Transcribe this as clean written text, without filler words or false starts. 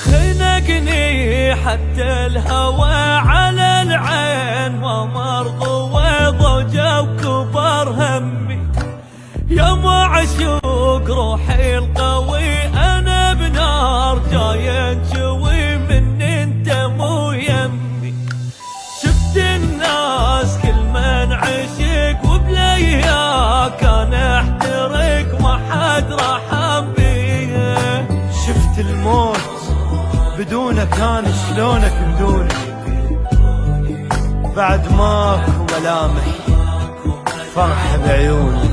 خنقني حتى الهوى على العين ما مرض وضجة وكبر همي يا معشوق روحي القوي انا بنار جاي انجوي من انت مو يمي. شفت الناس كل من عشق وبلياك انا احترق ما حد رحم بيه. شفت الموت بدونك انا شلونك بدونك بعد ماكو ملامح فرحة بعيوني.